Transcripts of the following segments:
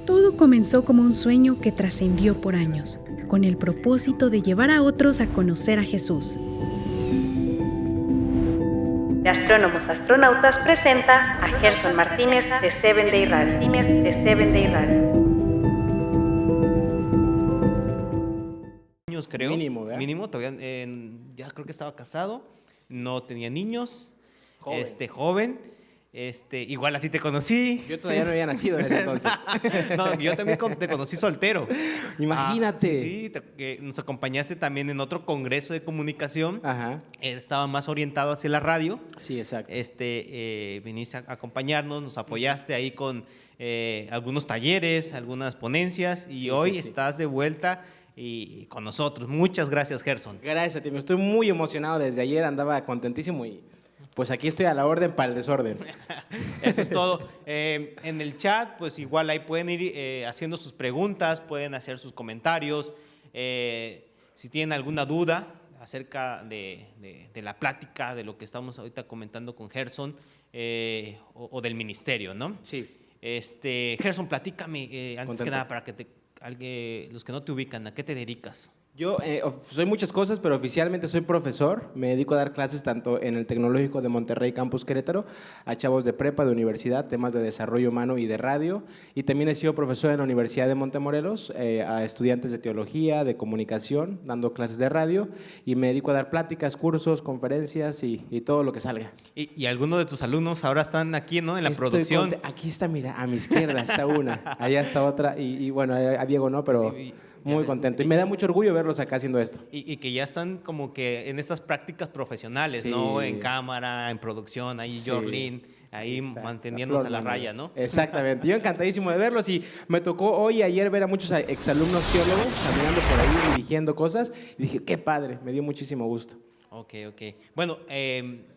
Todo comenzó como un sueño que trascendió por años, con el propósito de llevar a otros a conocer a Jesús. De Astrónomos Astronautas presenta a Gerson Martínez de Seven Day Radio. Años, creo. Mínimo, ¿verdad? Mínimo, todavía ya creo que estaba casado, no tenía niños, Joven. joven, igual así te conocí. Yo todavía no había nacido en ese entonces. No, yo también te conocí soltero. Imagínate. Sí, que nos acompañaste también en otro congreso de comunicación. Ajá. Él estaba más orientado hacia la radio. Sí, exacto. Viniste a acompañarnos, nos apoyaste ahí con algunos talleres, algunas ponencias y hoy sí. estás de vuelta y con nosotros. Muchas gracias, Gerson. Gracias a ti. Me estoy muy emocionado desde ayer. Andaba contentísimo y pues aquí estoy a la orden para el desorden. Eso es todo. En el chat, pues igual ahí pueden ir haciendo sus preguntas, pueden hacer sus comentarios. Si tienen alguna duda acerca de la plática, de lo que estamos ahorita comentando con Gerson o del ministerio, ¿no? Sí. Gerson, platícame, antes Contento. que nada, para que los que no te ubican, ¿a qué te dedicas? Yo soy muchas cosas, pero oficialmente soy profesor. Me dedico a dar clases tanto en el Tecnológico de Monterrey, Campus Querétaro, a chavos de prepa, de universidad, temas de desarrollo humano y de radio. Y también he sido profesor en la Universidad de Montemorelos, a estudiantes de teología, de comunicación, dando clases de radio. Y me dedico a dar pláticas, cursos, conferencias y todo lo que salga. Y algunos de tus alumnos ahora están aquí, ¿no? En la producción. Aquí está, mira, a mi izquierda está una, allá está otra. Y bueno, a Diego no, pero Sí, muy contento. Y me da mucho orgullo verlos acá haciendo esto. Y que ya están como que en estas prácticas profesionales, Sí. ¿no? En cámara, en producción, ahí Sí. Jorlin, ahí Está, manteniéndose a la Flor, raya, ¿no? Exactamente. Yo encantadísimo de verlos y me tocó hoy y ayer ver a muchos exalumnos teólogos caminando por ahí, dirigiendo cosas. Y dije, qué padre, me dio muchísimo gusto. Ok. Bueno,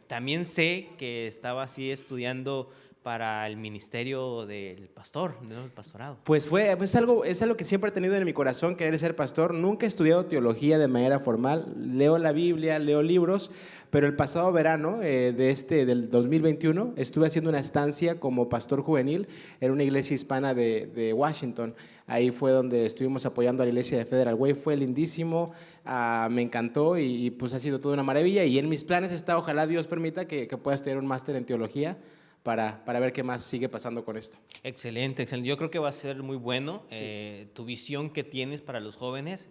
también sé que estaba así estudiando para el ministerio del pastor, del pastorado. Pues es algo que siempre he tenido en mi corazón, querer ser pastor. Nunca he estudiado teología de manera formal. Leo la Biblia, leo libros, pero el pasado verano del 2021 estuve haciendo una estancia como pastor juvenil en una iglesia hispana de Washington. Ahí fue donde estuvimos apoyando a la iglesia de Federal Way. Fue lindísimo, me encantó y pues ha sido toda una maravilla. Y en mis planes está, ojalá Dios permita que pueda estudiar un máster en teología para ver qué más sigue pasando con esto. Excelente. Yo creo que va a ser muy bueno tu visión que tienes para los jóvenes.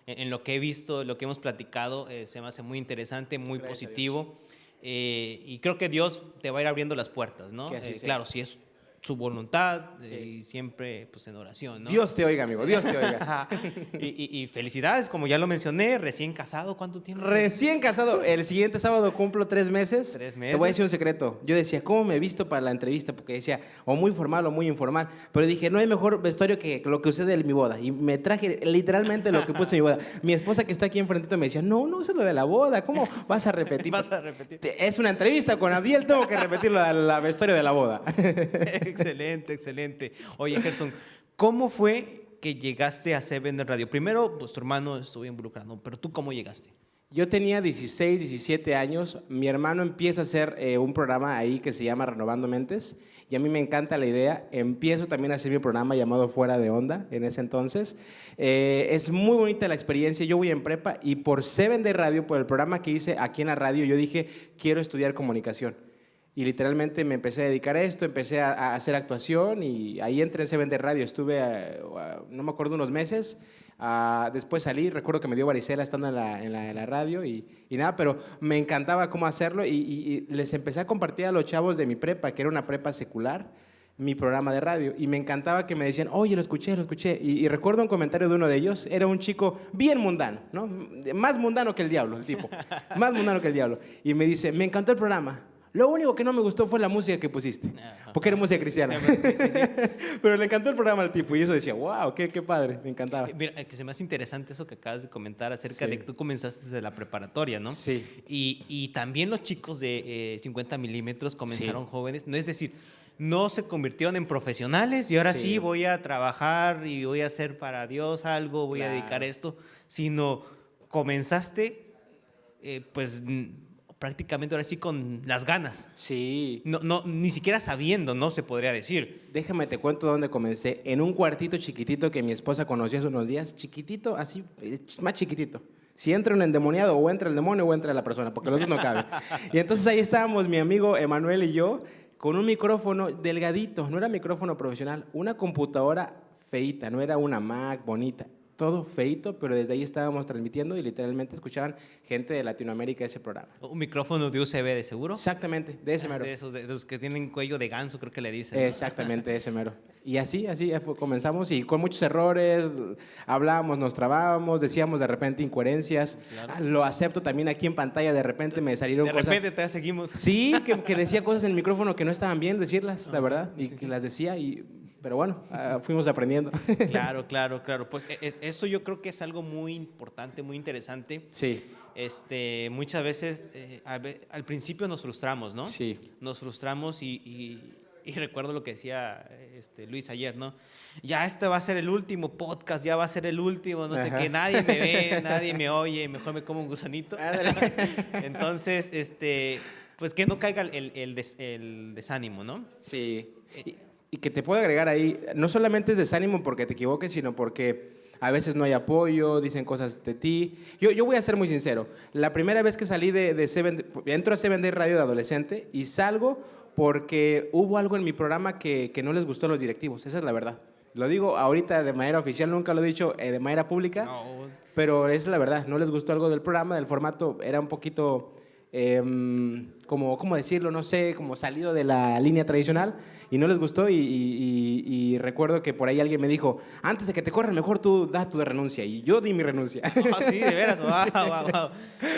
En lo que he visto, lo que hemos platicado, se me hace muy interesante, muy Gracias positivo. Y creo que Dios te va a ir abriendo las puertas, ¿no? Que así sea. Claro, si es su voluntad Sí. y siempre pues en oración, ¿no? Dios te oiga, amigo, Dios te oiga. y felicidades, como ya lo mencioné, recién casado, ¿cuánto tienes? Recién casado, el siguiente sábado cumplo 3 meses. 3 Te meses. voy a decir un secreto. Yo decía, ¿cómo me he visto para la entrevista? Porque decía, o muy formal o muy informal. Pero dije, no hay mejor vestuario que lo que usé de mi boda. Y me traje literalmente lo que puse en mi boda. Mi esposa que está aquí enfrentito me decía, no, eso es lo de la boda. ¿Cómo vas a repetir? Vas a repetir. Es una entrevista con Abdiel, tengo que repetir la vestuario de la boda. Excelente. Oye, Gerson, ¿cómo fue que llegaste a Seven Radio? Primero, pues tu hermano estuvo involucrado, pero ¿tú cómo llegaste? Yo tenía 16, 17 años. Mi hermano empieza a hacer un programa ahí que se llama Renovando Mentes. Y a mí me encanta la idea. Empiezo también a hacer mi programa llamado Fuera de Onda en ese entonces. Es muy bonita la experiencia. Yo voy en prepa y por Seven Day Radio, por el programa que hice aquí en la radio, yo dije, quiero estudiar comunicación. Y literalmente me empecé a dedicar a esto, empecé a hacer actuación y ahí entré en Seven Day Radio. Estuve, no me acuerdo, unos meses. Después salí, recuerdo que me dio varicela estando en la radio y nada, pero me encantaba cómo hacerlo y les empecé a compartir a los chavos de mi prepa, que era una prepa secular, mi programa de radio y me encantaba que me decían, oye, lo escuché y recuerdo un comentario de uno de ellos, era un chico bien mundano, ¿no? Más mundano que el diablo, el tipo, más mundano que el diablo, y me dice, me encantó el programa. Lo único que no me gustó fue la música que pusiste, porque era música cristiana. Sí. Pero le encantó el programa al tipo y eso decía, wow, qué padre, me encantaba. Mira, que se me hace interesante eso que acabas de comentar acerca Sí. de que tú comenzaste desde la preparatoria, ¿no? Sí. Y también los chicos de 50 milímetros comenzaron Sí. jóvenes, no es decir, no se convirtieron en profesionales y ahora sí voy a trabajar y voy a hacer para Dios algo, voy a dedicar Claro. esto, sino comenzaste, pues prácticamente ahora sí con las ganas. Sí. No, ni siquiera sabiendo, ¿no? Se podría decir. Déjame te cuento dónde comencé. En un cuartito chiquitito que mi esposa conoció hace unos días. Chiquitito, así, más chiquitito. Si entra un endemoniado, o entra el demonio o entra la persona, porque los dos no caben. Y entonces ahí estábamos mi amigo Emanuel y yo con un micrófono delgadito. No era micrófono profesional, una computadora feíta, no era una Mac bonita. Todo feito, pero desde ahí estábamos transmitiendo y literalmente escuchaban gente de Latinoamérica ese programa. Un micrófono de USB, ¿de seguro? Exactamente, de ese mero. De esos, de los que tienen cuello de ganso, creo que le dicen, ¿no? Exactamente, ese mero. Y así comenzamos y con muchos errores, hablábamos, nos trabábamos, decíamos de repente incoherencias. Claro. Lo acepto también aquí en pantalla, de repente me salieron De cosas. repente te seguimos. Sí, que decía cosas en el micrófono que no estaban bien decirlas, la verdad, y que las decía pero bueno, fuimos aprendiendo. Claro. Pues eso yo creo que es algo muy importante, muy interesante. Sí. Muchas veces, al principio nos frustramos, ¿no? Sí. Nos frustramos y recuerdo lo que decía Luis ayer, ¿no? Ya este va a ser el último podcast, ya va a ser el último, no sé qué, nadie me ve, nadie me oye, mejor me como un gusanito. Entonces, pues que no caiga el desánimo, ¿no? Sí. Y que te puedo agregar ahí, no solamente es desánimo porque te equivoques, sino porque a veces no hay apoyo, dicen cosas de ti. Yo voy a ser muy sincero. La primera vez que salí entro a 7 Day Radio de adolescente y salgo porque hubo algo en mi programa que no les gustó a los directivos. Esa es la verdad. Lo digo ahorita de manera oficial, nunca lo he dicho de manera pública, No. pero es la verdad. No les gustó algo del programa, del formato. Era un poquito, ¿cómo decirlo? No sé, como salido de la línea tradicional. Y no les gustó y recuerdo que por ahí alguien me dijo, antes de que te corran, mejor tú da tu renuncia. Y yo di mi renuncia. Sí, de veras. Wow.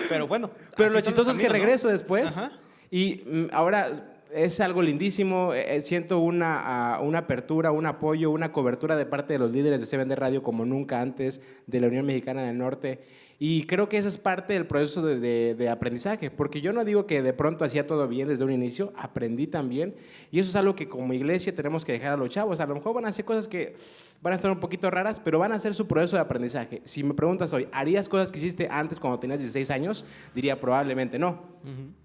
Pero bueno. Pero lo chistoso es que regreso después. Ajá. Y ahora es algo lindísimo. Siento una apertura, un apoyo, una cobertura de parte de los líderes de 7 Day Radio como nunca antes, de la Unión Mexicana del Norte. Y creo que esa es parte del proceso de aprendizaje, porque yo no digo que de pronto hacía todo bien desde un inicio, aprendí también, y eso es algo que como iglesia tenemos que dejar a los chavos. A lo mejor van a hacer cosas que van a estar un poquito raras, pero van a hacer su proceso de aprendizaje. Si me preguntas hoy, ¿harías cosas que hiciste antes cuando tenías 16 años? Diría probablemente no,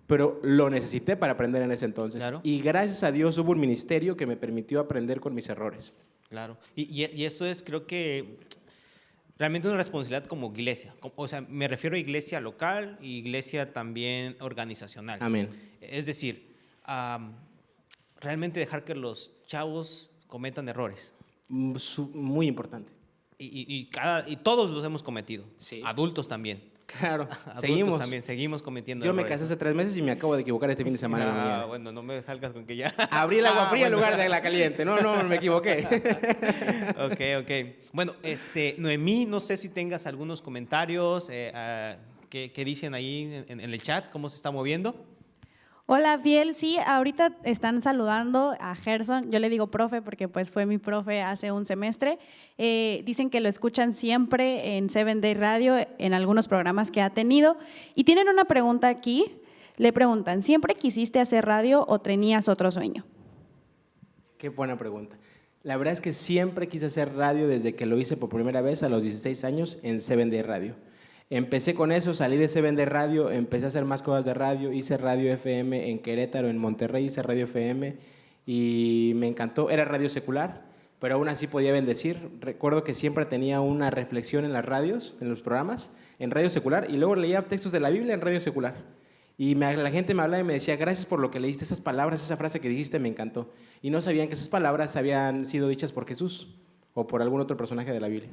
pero lo necesité para aprender en ese entonces. Claro. Y gracias a Dios hubo un ministerio que me permitió aprender con mis errores. Claro. Y eso es, creo que, realmente una responsabilidad como iglesia. O sea, me refiero a iglesia local y iglesia también organizacional. Amén. Es decir, realmente dejar que los chavos cometan errores. Muy importante. Y todos los hemos cometido. Sí. Adultos también. Claro, Adultos también seguimos cometiendo Yo errores. me casé hace 3 meses y me acabo de equivocar este fin de semana. en la mañana. Bueno, no me salgas con que ya. Abrí el agua fría en bueno. lugar de la caliente. No, me equivoqué. Ok. Bueno, Noemí, no sé si tengas algunos comentarios que dicen ahí en el chat, cómo se está moviendo. Hola, Fiel. Sí, ahorita están saludando a Gerson. Yo le digo profe porque pues fue mi profe hace un semestre. Dicen que lo escuchan siempre en 7 Day Radio, en algunos programas que ha tenido. Y tienen una pregunta aquí. Le preguntan, ¿siempre quisiste hacer radio o tenías otro sueño? Qué buena pregunta. La verdad es que siempre quise hacer radio desde que lo hice por primera vez a los 16 años en 7 Day Radio. Empecé con eso, salí de 7 Day Radio, empecé a hacer más cosas de radio, hice radio FM en Querétaro, en Monterrey, hice radio FM y me encantó. Era radio secular, pero aún así podía bendecir. Recuerdo que siempre tenía una reflexión en las radios, en los programas, en radio secular, y luego leía textos de la Biblia en radio secular. Y la gente me hablaba y me decía, gracias por lo que leíste, esas palabras, esa frase que dijiste me encantó. Y no sabían que esas palabras habían sido dichas por Jesús o por algún otro personaje de la Biblia.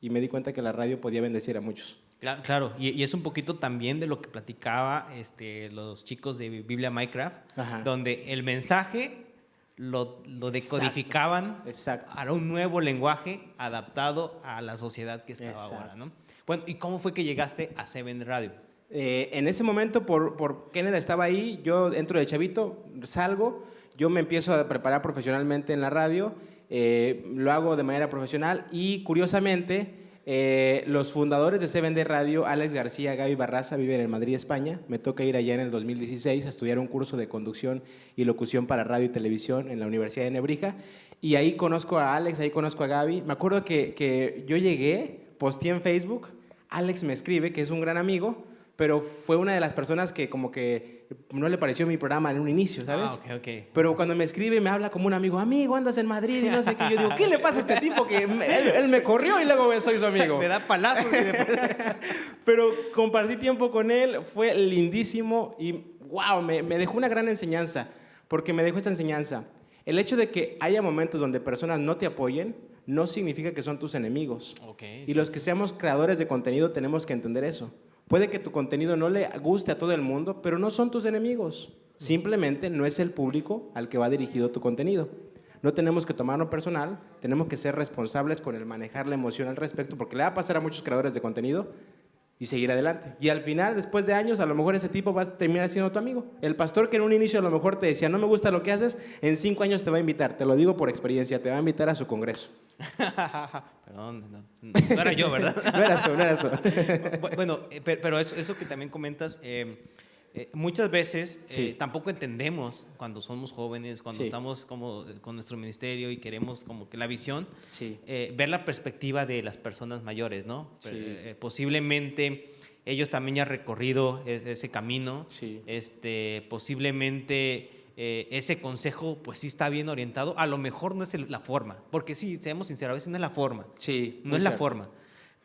Y me di cuenta que la radio podía bendecir a muchos. Claro. Y es un poquito también de lo que platicaba los chicos de Biblia Minecraft, Ajá. donde el mensaje lo decodificaban Exacto. a un nuevo lenguaje adaptado a la sociedad que estaba Exacto. ahora, ¿no? Bueno, ¿y cómo fue que llegaste a 7 Radio? En ese momento, por Kenneth estaba ahí, yo entro de chavito, salgo, yo me empiezo a preparar profesionalmente en la radio, lo hago de manera profesional y curiosamente los fundadores de 7 Day Radio, Alex García, Gaby Barraza, viven en Madrid, España. Me toca ir allá en el 2016 a estudiar un curso de conducción y locución para radio y televisión en la Universidad de Nebrija y ahí conozco a Alex, ahí conozco a Gaby. Me acuerdo que yo llegué, posteé en Facebook, Alex me escribe, que es un gran amigo, pero fue una de las personas que como que no le pareció mi programa en un inicio, ¿sabes? Ah, ok. Pero cuando me escribe me habla como un amigo, andas en Madrid y no sé qué. Yo digo, ¿qué le pasa a este tipo que él me corrió y luego soy su amigo? Me da palazos. Pero compartí tiempo con él, fue lindísimo y wow, me dejó una gran enseñanza, porque me dejó esta enseñanza. El hecho de que haya momentos donde personas no te apoyen no significa que son tus enemigos. Okay, y los que seamos creadores de contenido tenemos que entender eso. Puede que tu contenido no le guste a todo el mundo, pero no son tus enemigos. Simplemente no es el público al que va dirigido tu contenido. No tenemos que tomarlo personal, tenemos que ser responsables con el manejar la emoción al respecto, porque le va a pasar a muchos creadores de contenido y seguir adelante. Y al final, después de años, a lo mejor ese tipo va a terminar siendo tu amigo. El pastor que en un inicio a lo mejor te decía, no me gusta lo que haces, en 5 años te va a invitar, te lo digo por experiencia, te va a invitar a su congreso. Perdón, no era yo, ¿verdad? No eras tú. Bueno, pero eso que también comentas, muchas veces Sí. tampoco entendemos cuando somos jóvenes, cuando Sí. estamos como con nuestro ministerio y queremos como que la visión, Sí. ver la perspectiva de las personas mayores, ¿no? Sí. Posiblemente ellos también ya han recorrido ese camino, Sí. posiblemente ese consejo pues sí está bien orientado, a lo mejor no es la forma, porque sí, seamos sinceros, a veces no es la forma, Sí, no muy es la cierto. forma,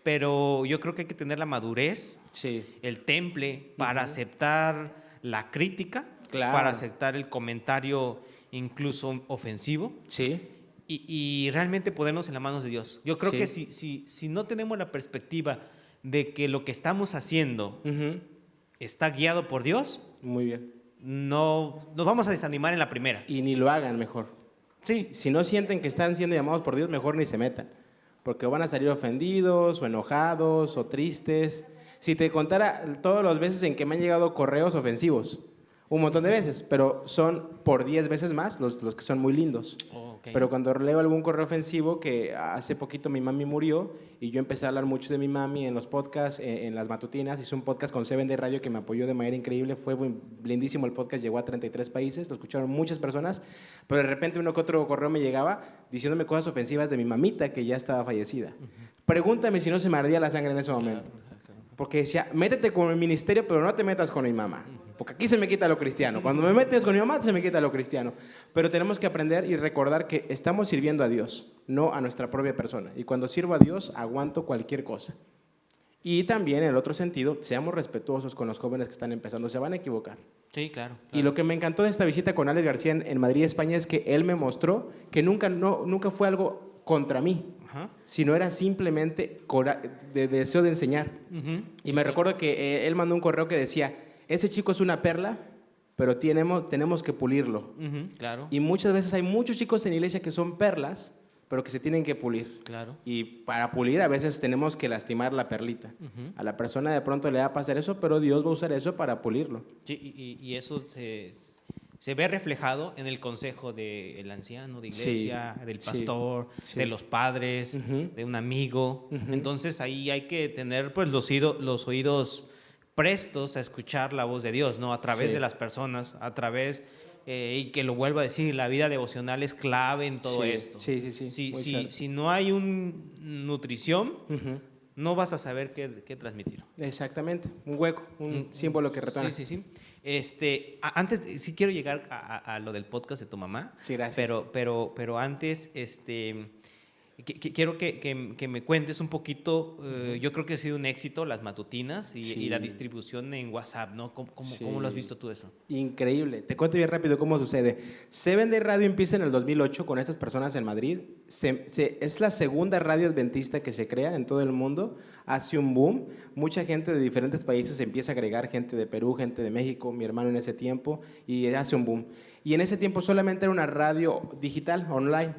pero yo creo que hay que tener la madurez, Sí. el temple para aceptar la crítica, Claro. para aceptar el comentario incluso ofensivo Sí. y realmente ponernos en las manos de Dios. Yo creo Sí. que si no tenemos la perspectiva de que lo que estamos haciendo Ujú. está guiado por Dios, Muy bien. no nos vamos a desanimar en la primera. Y ni lo hagan mejor. Sí, Si no sienten que están siendo llamados por Dios, mejor ni se metan. Porque van a salir ofendidos o enojados o tristes. Si te contara todas las veces en que me han llegado correos ofensivos, un montón de veces, pero son por 10 veces más los que son muy lindos. ok. Pero cuando leo algún correo ofensivo, que hace poquito mi mami murió y yo empecé a hablar mucho de mi mami en los podcasts, en las matutinas, hice un podcast con 7 Radio que me apoyó de manera increíble, fue lindísimo el podcast, llegó a 33 países, lo escucharon muchas personas, pero de repente uno que otro correo me llegaba diciéndome cosas ofensivas de mi mamita que ya estaba fallecida. Pregúntame si no se me ardía la sangre en ese momento. Porque decía, métete con el ministerio, pero no te metas con mi mamá. Porque aquí se me quita lo cristiano. Cuando me metes con mi mamá, se me quita lo cristiano. Pero tenemos que aprender y recordar que estamos sirviendo a Dios, no a nuestra propia persona. Y cuando sirvo a Dios, aguanto cualquier cosa. Y también, en el otro sentido, seamos respetuosos con los jóvenes que están empezando. Se van a equivocar. Sí, claro. Y lo que me encantó de esta visita con Alex García en Madrid, España, es que él me mostró que nunca fue algo contra mí, Ajá. sino era simplemente de deseo de enseñar. Ujú. Y me recuerdo que él mandó un correo que decía, ese chico es una perla, pero tenemos que pulirlo. Ujú, claro. Y muchas veces hay muchos chicos en la iglesia que son perlas, pero que se tienen que pulir. Claro. Y para pulir a veces tenemos que lastimar la perlita. Ujú. A la persona de pronto le va a pasar eso, pero Dios va a usar eso para pulirlo. Sí, y eso se ve reflejado en el consejo del anciano de iglesia, Sí, del sí, pastor, sí. de los padres, Ujú. de un amigo. Ujú. Entonces ahí hay que tener pues los oídos prestos a escuchar la voz de Dios, ¿no? A través Sí. de las personas, a través, y que lo vuelvo a decir, la vida devocional es clave en todo Sí, esto. sí, sí, muy cierto. Si no hay nutrición, Ujú. no vas a saber qué transmitir. Exactamente, un hueco, un símbolo que retorna. Sí, sí, sí. Antes, sí quiero llegar a lo del podcast de tu mamá. Sí, gracias. Pero antes, quiero que me cuentes un poquito. Yo creo que ha sido un éxito las matutinas y Sí. la distribución en WhatsApp, ¿no? Sí. ¿Cómo lo has visto tú eso? Increíble. Te cuento bien rápido cómo sucede. 7 Radio empieza en el 2008 con estas personas en Madrid. Es la segunda radio adventista que se crea en todo el mundo. Hace un boom. Mucha gente de diferentes países empieza a agregar, gente de Perú, gente de México, mi hermano en ese tiempo, y hace un boom. Y en ese tiempo solamente era una radio digital, online.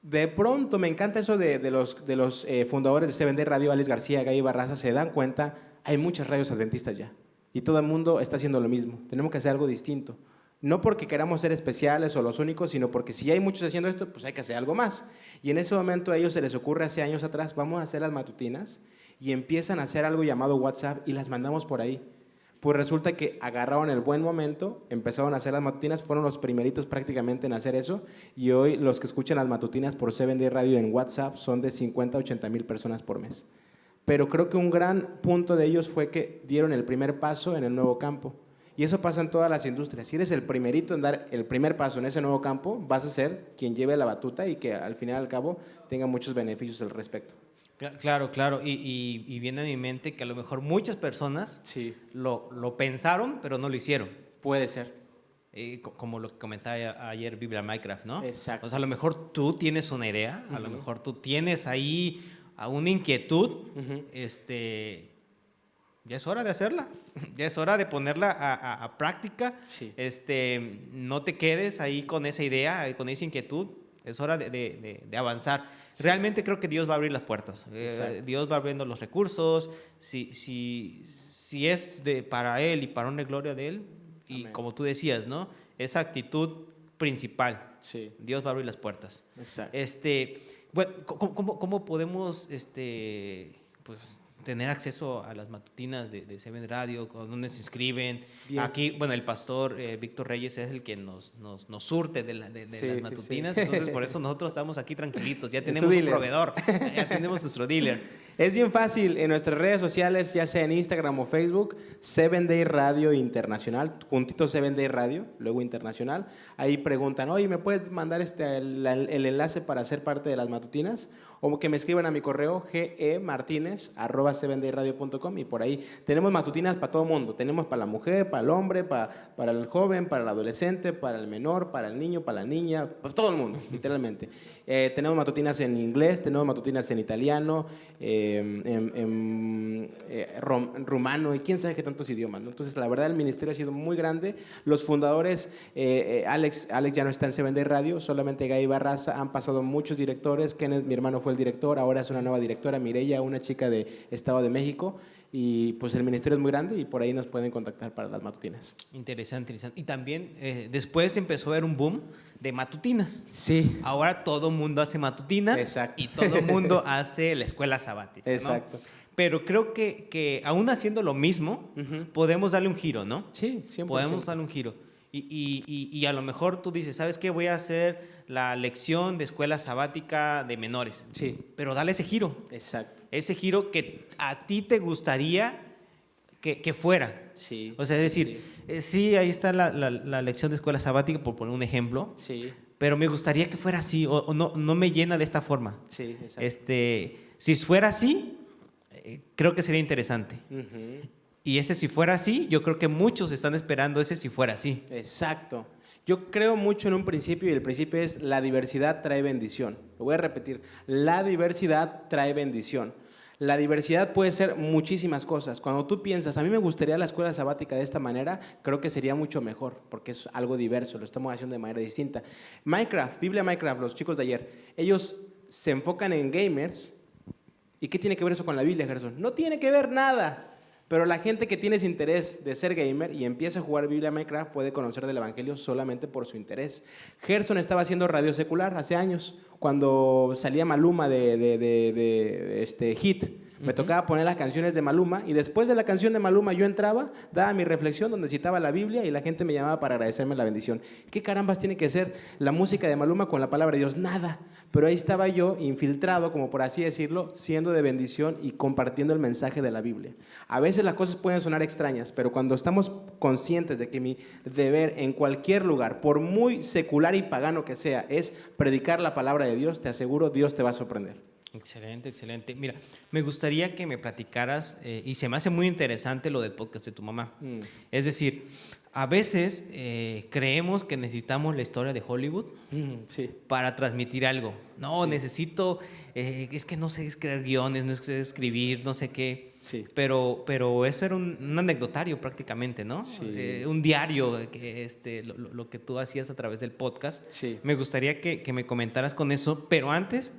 De pronto, me encanta eso de los fundadores de 7 Radio, Alex García, Gaby Barraza, se dan cuenta, hay muchas radios adventistas ya. Y todo el mundo está haciendo lo mismo. Tenemos que hacer algo distinto. No porque queramos ser especiales o los únicos, sino porque si hay muchos haciendo esto, pues hay que hacer algo más. Y en ese momento a ellos se les ocurre hace años atrás, vamos a hacer las matutinas, y empiezan a hacer algo llamado WhatsApp y las mandamos por ahí. Pues resulta que agarraron el buen momento, empezaron a hacer las matutinas, fueron los primeritos prácticamente en hacer eso, y hoy los que escuchan las matutinas por 7 Radio en WhatsApp son de 50 a 80 mil personas por mes. pero creo que un gran punto de ellos fue que dieron el primer paso en el nuevo campo. Y eso pasa en todas las industrias. Si eres el primerito en dar el primer paso en ese nuevo campo, vas a ser quien lleve la batuta y que al final y al cabo tenga muchos beneficios al respecto. Claro, claro. Y viene a mi mente que a lo mejor muchas personas lo pensaron, pero no lo hicieron. Puede ser. Como lo que comentaba ayer Biblia Minecraft, ¿no? Exacto. O sea, a lo mejor tú tienes una idea, a lo mejor tú tienes ahí una inquietud, ya es hora de hacerla, ya es hora de ponerla a práctica. Sí. No te quedes ahí con esa idea, con esa inquietud, es hora de avanzar. Sí. Realmente creo que Dios va a abrir las puertas, Dios va abriendo los recursos, si es para Él y para honra y gloria de Él, y amén. Como tú decías, ¿no? Esa actitud principal, sí. Dios va a abrir las puertas. Exacto. Bueno, ¿cómo podemos pues, tener acceso a las matutinas de Seven Radio? ¿Dónde se inscriben? Bien. Aquí, bueno, el pastor Víctor Reyes es el que nos surte de las matutinas, sí. Entonces por eso nosotros estamos aquí tranquilitos, ya tenemos un proveedor, ya tenemos nuestro dealer. Es bien fácil, en nuestras redes sociales, ya sea en Instagram o Facebook, 7 Day Radio Internacional, juntito 7 Day Radio, luego Internacional. Ahí preguntan, oye, ¿me puedes mandar el enlace para ser parte de las matutinas? O que me escriban a mi correo gemartinez@7dayradio.com, y por ahí tenemos matutinas para todo el mundo. Tenemos para la mujer, para el hombre, para el joven, para el adolescente, para el menor, para el niño, para la niña, para todo el mundo, literalmente. Tenemos matutinas en inglés, tenemos matutinas en italiano, en rumano y quién sabe qué tantos idiomas, ¿no? Entonces, la verdad, el ministerio ha sido muy grande. Los fundadores, Alex ya no está en 7 Day Radio, solamente Gaby Barraza. Han pasado muchos directores. Kenneth, mi hermano, fue el director, ahora es una nueva directora, Mireya, una chica de Estado de México. Y pues el ministerio es muy grande y por ahí nos pueden contactar para las matutinas. Interesante. Y también después empezó a haber un boom de matutinas. Sí. Ahora todo mundo hace matutinas. Exacto. Y todo mundo hace la escuela sabática. Exacto. ¿No? Pero creo que aún haciendo lo mismo, podemos darle un giro, ¿no? Sí, 100%. Podemos darle un giro. Y a lo mejor tú dices, ¿sabes qué? Voy a hacer la lección de escuela sabática de menores. Sí. Pero dale ese giro. Exacto. Ese giro que a ti te gustaría que fuera. Sí. O sea, es decir, sí, ahí está la lección de escuela sabática, por poner un ejemplo. Sí. Pero me gustaría que fuera así, o no me llena de esta forma. Sí, exacto. Si fuera así, creo que sería interesante. Y ese si fuera así, yo creo que muchos están esperando ese si fuera así. Exacto. Yo creo mucho en un principio, y el principio es: la diversidad trae bendición. Lo voy a repetir: la diversidad trae bendición. La diversidad puede ser muchísimas cosas. Cuando tú piensas, a mí me gustaría la escuela sabática de esta manera, creo que sería mucho mejor, porque es algo diverso, lo estamos haciendo de manera distinta. Minecraft, Biblia Minecraft, los chicos de ayer, ellos se enfocan en gamers. ¿Y qué tiene que ver eso con la Biblia, Gerson? No tiene que ver nada. Pero la gente que tiene ese interés de ser gamer y empieza a jugar Biblia Minecraft puede conocer del Evangelio solamente por su interés. Gerson estaba haciendo radio secular hace años, cuando salía Maluma de Hit. Me tocaba poner las canciones de Maluma, y después de la canción de Maluma yo entraba, daba mi reflexión donde citaba la Biblia y la gente me llamaba para agradecerme la bendición. ¿Qué carambas tiene que ser la música de Maluma con la palabra de Dios? Nada. Pero ahí estaba yo, infiltrado, como por así decirlo, siendo de bendición y compartiendo el mensaje de la Biblia. A veces las cosas pueden sonar extrañas, pero cuando estamos conscientes de que mi deber en cualquier lugar, por muy secular y pagano que sea, es predicar la palabra de Dios, te aseguro, Dios te va a sorprender. Excelente, excelente. Mira, me gustaría que me platicaras, y se me hace muy interesante lo del podcast de tu mamá. Es decir, a veces creemos que necesitamos la historia de Hollywood para transmitir algo. No, necesito, es que no sé escribir guiones, no sé escribir, no sé qué. Sí. Pero eso era un anecdotario prácticamente, ¿no? Sí. Un diario, lo que tú hacías a través del podcast. Sí. Me gustaría que me comentaras con eso, pero antes,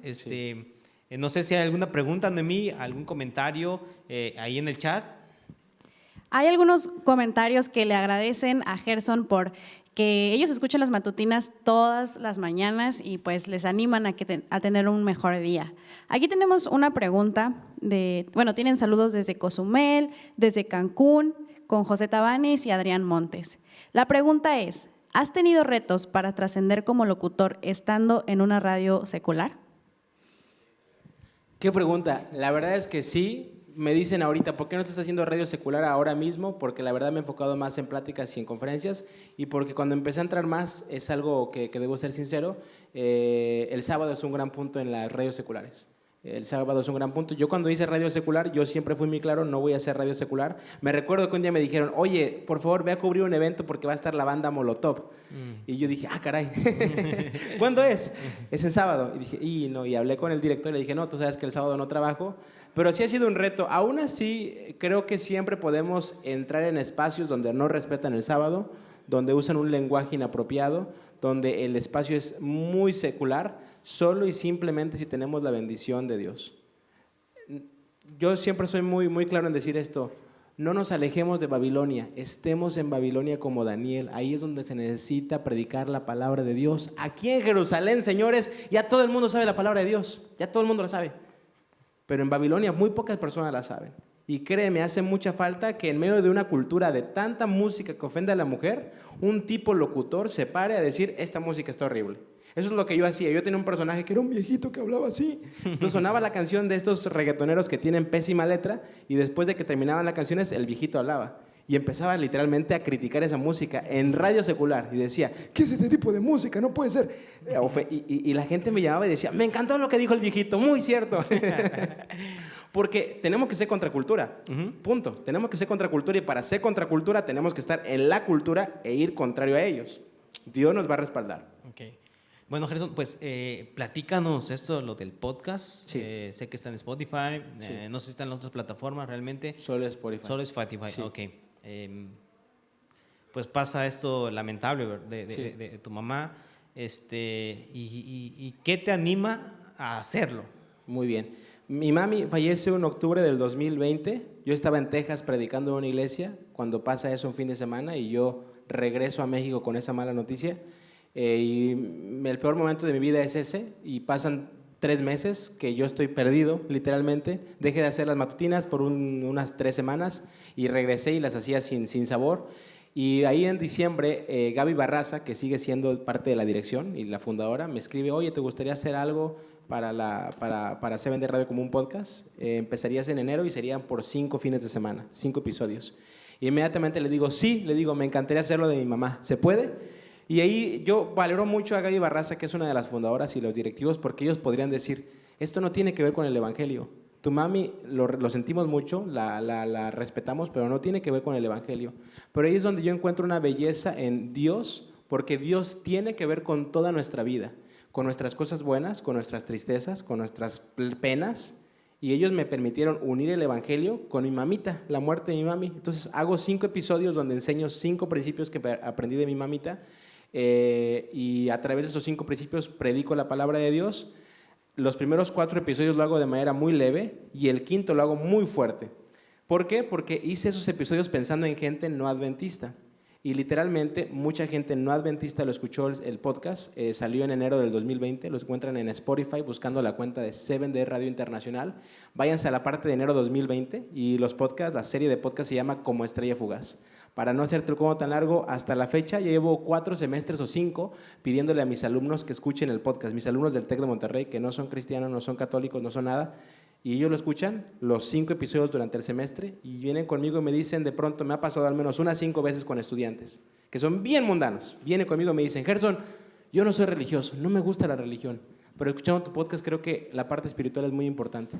no sé si hay alguna pregunta, Noemí, algún comentario ahí en el chat. Hay algunos comentarios que le agradecen a Gerson por que ellos escuchan las matutinas todas las mañanas y pues les animan a tener un mejor día. Aquí tenemos una pregunta tienen saludos desde Cozumel, desde Cancún, con José Tabanes y Adrián Montes. La pregunta es: ¿has tenido retos para trascender como locutor estando en una radio secular? ¿Qué pregunta? La verdad es que sí. me dicen ahorita, ¿por qué no estás haciendo radio secular ahora mismo? Porque la verdad me he enfocado más en pláticas y en conferencias, y porque cuando empecé a entrar más, es algo que debo ser sincero, el sábado es un gran punto en las radios seculares. El sábado es un gran punto. Yo cuando hice radio secular, yo siempre fui muy claro, no voy a hacer radio secular. Me recuerdo que un día me dijeron, oye, por favor, ve a cubrir un evento porque va a estar la banda Molotov. Y yo dije, ah, caray, ¿cuándo es? Es el sábado. Y dije, y hablé con el director y le dije, no, tú sabes que el sábado no trabajo. Pero sí ha sido un reto. Aún así, creo que siempre podemos entrar en espacios donde no respetan el sábado, donde usan un lenguaje inapropiado, donde el espacio es muy secular, solo y simplemente si tenemos la bendición de Dios. Yo siempre soy muy claro en decir esto: no nos alejemos de Babilonia, estemos en Babilonia como Daniel. Ahí es donde se necesita predicar la palabra de Dios. Aquí en Jerusalén, señores, ya todo el mundo sabe la palabra de Dios, ya todo el mundo la sabe. Pero en Babilonia muy pocas personas la saben. Y créeme, hace mucha falta que en medio de una cultura de tanta música que ofende a la mujer, un tipo locutor se pare a decir, esta música está horrible. Eso es lo que yo hacía. Yo tenía un personaje que era un viejito que hablaba así. Entonces sonaba la canción de estos reggaetoneros que tienen pésima letra, y después de que terminaban las canciones, el viejito hablaba. Y empezaba literalmente a criticar esa música en radio secular. Y decía, ¿qué es este tipo de música? No puede ser. Y la gente me llamaba y decía, me encantó lo que dijo el viejito, muy cierto. Porque tenemos que ser contracultura, punto. Tenemos que ser contracultura, y para ser contracultura tenemos que estar en la cultura e ir contrario a ellos. Dios nos va a respaldar. Okay. Bueno, Gerson, pues platícanos esto, lo del podcast. Sí. Sé que está en Spotify, Sí. No sé si está en otras plataformas realmente. Solo Spotify. Solo Spotify, Sí. ok. Pues pasa esto lamentable Sí. de tu mamá. ¿Y qué te anima a hacerlo? Muy bien. Mi mami falleció en octubre del 2020. Yo estaba en Texas predicando en una iglesia cuando pasa eso un fin de semana, y yo regreso a México con esa mala noticia. Y el peor momento de mi vida es ese, y pasan 3 meses que yo estoy perdido, literalmente. Dejé de hacer las matutinas por unas 3 semanas y regresé y las hacía sin sabor. Y ahí en diciembre, Gaby Barraza, que sigue siendo parte de la dirección y la fundadora, me escribe, oye, ¿te gustaría hacer algo para 7 Radio como un podcast? Empezarías en enero y serían por 5 fines de semana, 5 episodios. Y inmediatamente le digo, sí, me encantaría hacerlo de mi mamá, ¿se puede? Y ahí yo valoro mucho a Gaby Barraza, que es una de las fundadoras, y los directivos, porque ellos podrían decir, esto no tiene que ver con el evangelio. Tu mami lo sentimos mucho, la respetamos, pero no tiene que ver con el evangelio. Pero ahí es donde yo encuentro una belleza en Dios, porque Dios tiene que ver con toda nuestra vida, con nuestras cosas buenas, con nuestras tristezas, con nuestras penas. Y ellos me permitieron unir el evangelio con mi mamita, la muerte de mi mami. Entonces hago 5 episodios donde enseño 5 principios que aprendí de mi mamita. Y a través de esos 5 principios predico la palabra de Dios. Los primeros 4 episodios lo hago de manera muy leve, y el 5.º lo hago muy fuerte. ¿Por qué? Porque hice esos episodios pensando en gente no adventista. Y literalmente mucha gente no adventista lo escuchó el podcast. Salió en enero del 2020, lo encuentran en Spotify buscando la cuenta de 7D Radio Internacional. Váyanse a la parte de enero 2020 y los podcasts, la serie de podcasts se llama Como Estrella Fugaz. Para no hacerte el cuento tan largo, hasta la fecha ya llevo 4 semestres o 5 pidiéndole a mis alumnos que escuchen el podcast. Mis alumnos del TEC de Monterrey, que no son cristianos, no son católicos, no son nada, y ellos lo escuchan los 5 episodios durante el semestre, y vienen conmigo y me dicen, de pronto me ha pasado al menos unas 5 veces con estudiantes que son bien mundanos. Vienen conmigo y me dicen, Gerson, yo no soy religioso, no me gusta la religión, pero escuchando tu podcast creo que la parte espiritual es muy importante.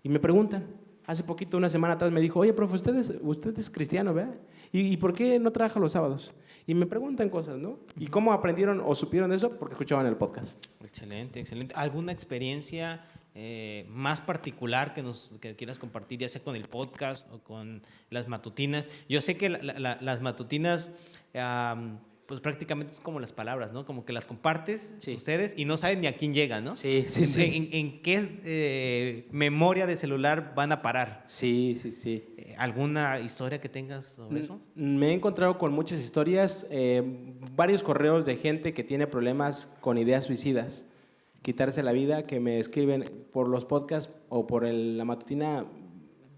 Y me preguntan, hace poquito, una semana atrás, me dijo, oye, profe, usted es cristiano, ¿verdad? ¿Y por qué no trabaja los sábados? Y me preguntan cosas, ¿no? ¿Y cómo aprendieron o supieron de eso? Porque escuchaban el podcast. Excelente, excelente. ¿Alguna experiencia más particular que quieras compartir, ya sea con el podcast o con las matutinas? Yo sé que las matutinas, pues prácticamente es como las palabras, ¿no? Como que las compartes ustedes y no saben ni a quién llegan, ¿no? Sí. ¿En qué memoria de celular van a parar? Sí. ¿Alguna historia que tengas sobre eso? Me he encontrado con muchas historias, varios correos de gente que tiene problemas con ideas suicidas, quitarse la vida, que me escriben por los podcasts o por la matutina,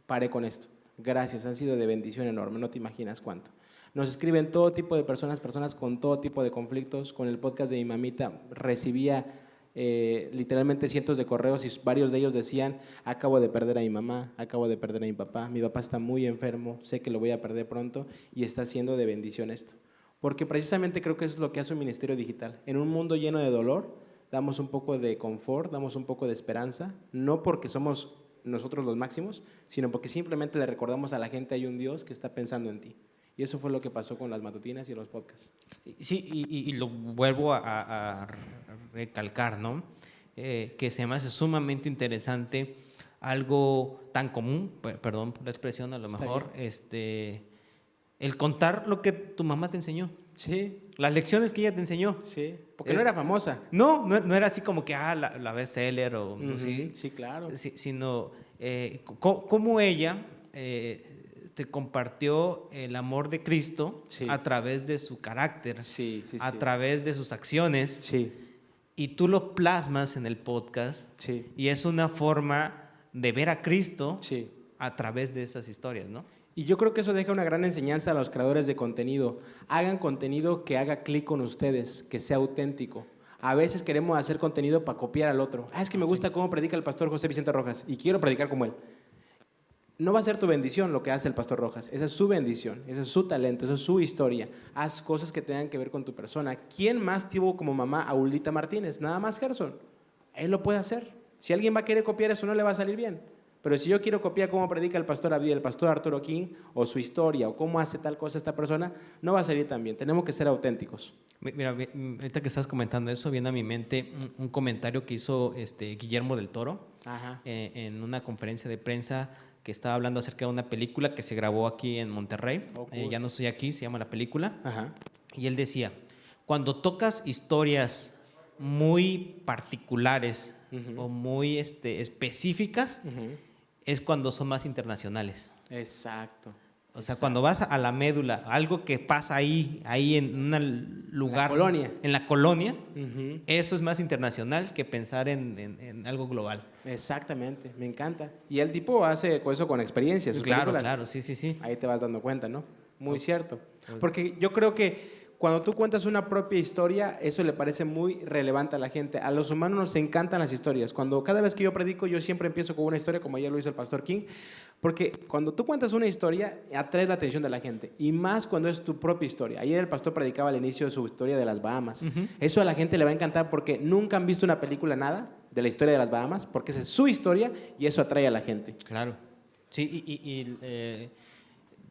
paré con esto. Gracias, han sido de bendición enorme, no te imaginas cuánto. Nos escriben todo tipo de personas con todo tipo de conflictos. Con el podcast de mi mamita recibía literalmente cientos de correos y varios de ellos decían, acabo de perder a mi mamá, acabo de perder a mi papá está muy enfermo, sé que lo voy a perder pronto y está siendo de bendición esto. Porque precisamente creo que eso es lo que hace un ministerio digital. En un mundo lleno de dolor, damos un poco de confort, damos un poco de esperanza, no porque somos nosotros los máximos, sino porque simplemente le recordamos a la gente hay un Dios que está pensando en ti. Y eso fue lo que pasó con las matutinas y los podcasts. Sí, y lo vuelvo a recalcar, ¿no? Que se me hace sumamente interesante algo tan común, perdón por la expresión, a lo mejor, el contar lo que tu mamá te enseñó. Sí. Las lecciones que ella te enseñó. Sí, porque no era famosa. No era así como que, la bestseller o ¿sí? Sí, claro. Sino cómo ella te compartió el amor de Cristo a través de su carácter, a través de sus acciones. Sí. Y tú lo plasmas en el podcast. Sí. Y es una forma de ver a Cristo a través de esas historias, ¿no? Y yo creo que eso deja una gran enseñanza a los creadores de contenido. Hagan contenido que haga clic con ustedes, que sea auténtico. A veces queremos hacer contenido para copiar al otro. Es que me gusta cómo predica el pastor José Vicente Rojas y quiero predicar como él. No va a ser tu bendición lo que hace el pastor Rojas. Esa es su bendición, ese es su talento, esa es su historia. Haz cosas que tengan que ver con tu persona. ¿Quién más tuvo como mamá a Uldita Martínez? Nada más Gerson. Él lo puede hacer. Si alguien va a querer copiar eso, no le va a salir bien. Pero si yo quiero copiar cómo predica el pastor Abdiel, el pastor Arturo King, o su historia, o cómo hace tal cosa esta persona, no va a salir tan bien. Tenemos que ser auténticos. Mira, ahorita que estás comentando eso, viene a mi mente un comentario que hizo Guillermo del Toro en una conferencia de prensa que estaba hablando acerca de una película que se grabó aquí en Monterrey. Ya no soy aquí, se llama la película. Y él decía, cuando tocas historias muy particulares o muy específicas, es cuando son más internacionales. Exacto. O sea, cuando vas a la médula, algo que pasa ahí en un lugar. En la colonia. Eso es más internacional que pensar en algo global. Exactamente, me encanta. Y el tipo hace eso con experiencia. Sus películas, claro, sí. Ahí te vas dando cuenta, ¿no? Muy cierto. Porque yo creo que cuando tú cuentas una propia historia, eso le parece muy relevante a la gente. A los humanos nos encantan las historias. Cada vez que yo predico, yo siempre empiezo con una historia, como ayer lo hizo el pastor King, porque cuando tú cuentas una historia, atraes la atención de la gente, y más cuando es tu propia historia. Ayer el pastor predicaba al inicio de su historia de las Bahamas. Eso a la gente le va a encantar porque nunca han visto una película, nada, de la historia de las Bahamas, porque esa es su historia y eso atrae a la gente. Claro. Sí,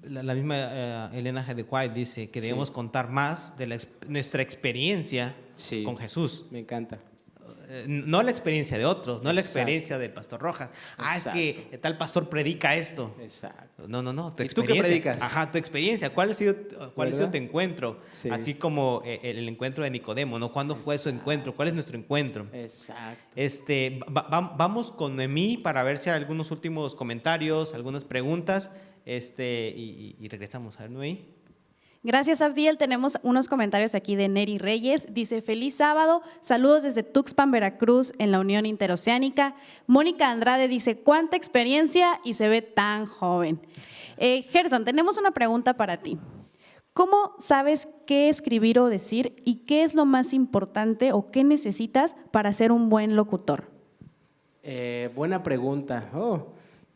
la misma Elena G. de White dice que debemos contar más de nuestra experiencia con Jesús. Me encanta. No la experiencia de otros, no la experiencia del pastor Rojas. Es que tal pastor predica esto. Exacto. No, tu experiencia. ¿Y tú qué predicas? Tu experiencia. ¿Cuál ha sido tu encuentro? Sí. Así como el encuentro de Nicodemo, ¿no? ¿Cuándo fue su encuentro? ¿Cuál es nuestro encuentro? Exacto. Vamos con Noemí para ver si hay algunos últimos comentarios, algunas preguntas. Y regresamos a ver, Noemí. Gracias, Abdiel. Tenemos unos comentarios aquí de Neri Reyes. Dice, feliz sábado, saludos desde Tuxpan, Veracruz, en la Unión Interoceánica. Mónica Andrade dice, cuánta experiencia y se ve tan joven. Gerson, tenemos una pregunta para ti. ¿Cómo sabes qué escribir o decir y qué es lo más importante o qué necesitas para ser un buen locutor? Buena pregunta.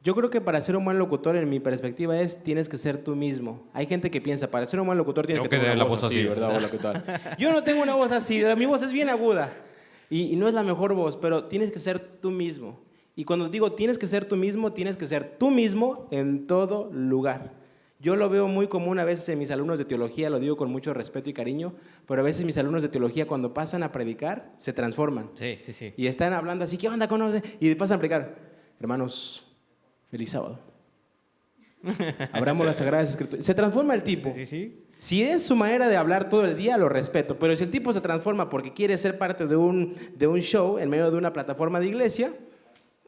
Yo creo que para ser un buen locutor, en mi perspectiva, tienes que ser tú mismo. Hay gente que piensa, para ser un buen locutor tienes que tener una voz así, ¿verdad? Yo no tengo una voz así, mi voz es bien aguda y no es la mejor voz, pero tienes que ser tú mismo. Y cuando digo tienes que ser tú mismo en todo lugar. Yo lo veo muy común a veces en mis alumnos de teología, lo digo con mucho respeto y cariño, pero a veces mis alumnos de teología cuando pasan a predicar se transforman. Sí. Y están hablando así, ¿qué onda? Y pasan a predicar. Hermanos, feliz sábado. Abramos las Sagradas Escrituras. Se transforma el tipo. Sí. Si es su manera de hablar todo el día, lo respeto. Pero si el tipo se transforma porque quiere ser parte de un show en medio de una plataforma de iglesia,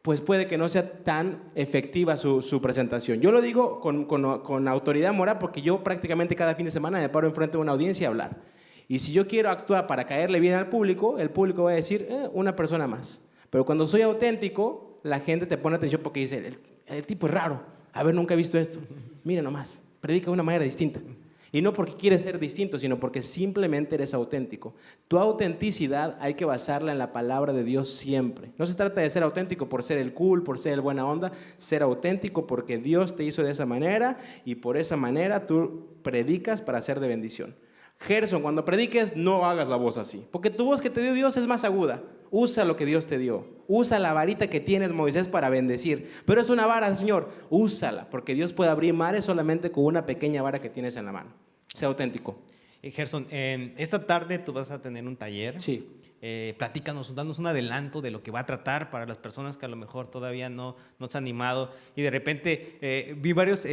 pues puede que no sea tan efectiva su presentación. Yo lo digo con autoridad moral porque yo prácticamente cada fin de semana me paro enfrente de una audiencia a hablar. Y si yo quiero actuar para caerle bien al público, el público va a decir, una persona más. Pero cuando soy auténtico, la gente te pone atención porque dice, el tipo es raro. A ver, nunca he visto esto. Mira nomás, predica de una manera distinta. Y no porque quieres ser distinto, sino porque simplemente eres auténtico. Tu autenticidad hay que basarla en la palabra de Dios siempre. No se trata de ser auténtico por ser el cool, por ser el buena onda. Ser auténtico porque Dios te hizo de esa manera y por esa manera tú predicas para ser de bendición. Gerson, cuando prediques, no hagas la voz así, porque tu voz que te dio Dios es más aguda. Usa lo que Dios te dio. Usa la varita que tienes, Moisés, para bendecir. Pero es una vara, Señor. Úsala, porque Dios puede abrir mares solamente con una pequeña vara que tienes en la mano. Sea auténtico. Gerson, esta tarde tú vas a tener un taller. Sí. Platícanos, danos un adelanto de lo que va a tratar para las personas que a lo mejor todavía no se han animado. Y de repente vi varios,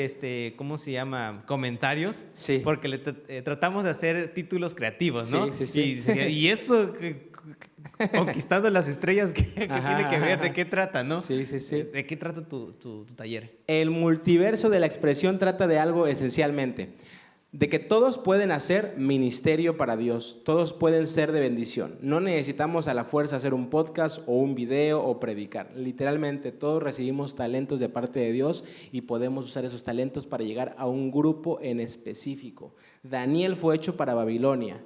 ¿cómo se llama? Comentarios. Sí. Porque tratamos de hacer títulos creativos, ¿no? Sí. Y eso, conquistando las estrellas, ¿qué tiene que ver? ¿De qué trata, no? Sí. ¿De qué trata tu taller? El multiverso de la expresión trata de algo esencialmente. De que todos pueden hacer ministerio para Dios, todos pueden ser de bendición. No necesitamos a la fuerza hacer un podcast o un video o predicar. Literalmente todos recibimos talentos de parte de Dios y podemos usar esos talentos para llegar a un grupo en específico. Daniel fue hecho para Babilonia.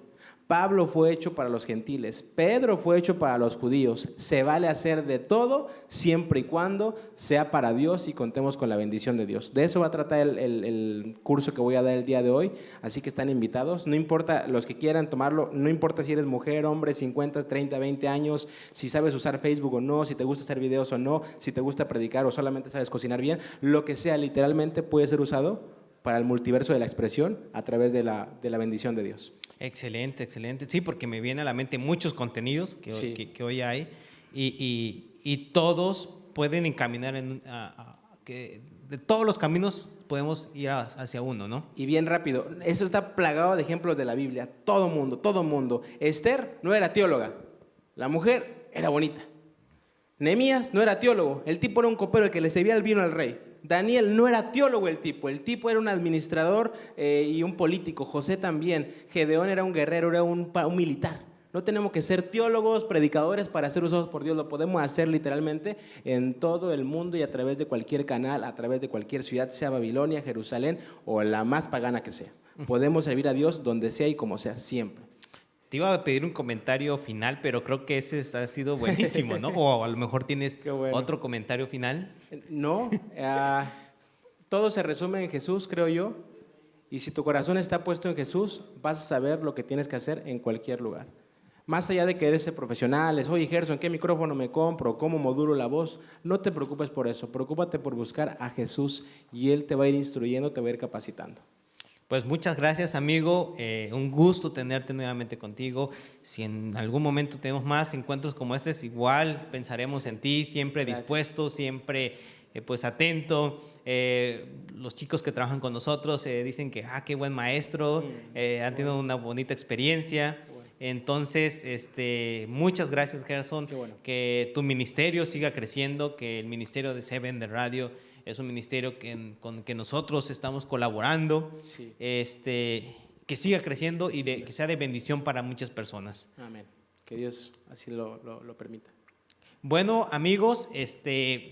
Pablo fue hecho para los gentiles, Pedro fue hecho para los judíos. Se vale hacer de todo siempre y cuando sea para Dios y contemos con la bendición de Dios. De eso va a tratar el curso que voy a dar el día de hoy, así que están invitados. No importa los que quieran tomarlo, no importa si eres mujer, hombre, 50, 30, 20 años, si sabes usar Facebook o no, si te gusta hacer videos o no, si te gusta predicar o solamente sabes cocinar bien, lo que sea literalmente puede ser usado para el multiverso de la expresión a través de la bendición de Dios. Excelente. Sí, porque me viene a la mente muchos contenidos que hoy hay y todos pueden encaminar que de todos los caminos podemos ir hacia uno, ¿no? Y bien rápido, eso está plagado de ejemplos de la Biblia. Todo mundo. Esther no era teóloga, la mujer era bonita. Nehemías no era teólogo, el tipo era un copero, el que le servía el vino al rey. Daniel no era teólogo el tipo era un administrador y un político. José también. Gedeón era un guerrero, era un militar. No tenemos que ser teólogos, predicadores para ser usados por Dios. Lo podemos hacer literalmente en todo el mundo y a través de cualquier canal, a través de cualquier ciudad, sea Babilonia, Jerusalén o la más pagana que sea. Podemos servir a Dios donde sea y como sea, siempre. Te iba a pedir un comentario final, pero creo que ese ha sido buenísimo, ¿no? O a lo mejor tienes otro comentario final. No, todo se resume en Jesús, creo yo. Y si tu corazón está puesto en Jesús, vas a saber lo que tienes que hacer en cualquier lugar. Más allá de querer ser profesionales, oye Gerson, ¿qué micrófono me compro? ¿Cómo modulo la voz? No te preocupes por eso, preocúpate por buscar a Jesús y Él te va a ir instruyendo, te va a ir capacitando. Pues muchas gracias, amigo. Un gusto tenerte nuevamente contigo. Si en algún momento tenemos más encuentros como este, igual pensaremos en ti, siempre dispuesto, siempre pues atento. Los chicos que trabajan con nosotros dicen que qué buen maestro, han tenido una bonita experiencia. Entonces, muchas gracias, Gerson. Que tu ministerio siga creciendo, que el ministerio de Seven de Radio es un ministerio con que nosotros estamos colaborando, que siga creciendo y que sea de bendición para muchas personas. Amén. Que Dios así lo permita. Bueno, amigos,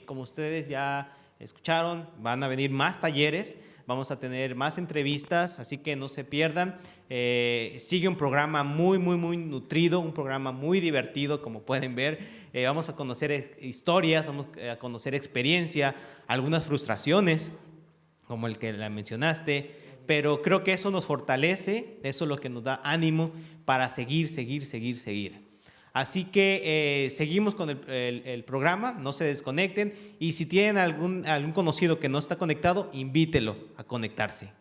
como ustedes ya escucharon, van a venir más talleres, vamos a tener más entrevistas, así que no se pierdan. Sigue un programa muy nutrido, un programa muy divertido, como pueden ver. Vamos a conocer historias, vamos a conocer experiencia, algunas frustraciones, como el que la mencionaste, pero creo que eso nos fortalece, eso es lo que nos da ánimo para seguir. Así que seguimos con el programa, no se desconecten, y si tienen algún conocido que no está conectado, invítelo a conectarse.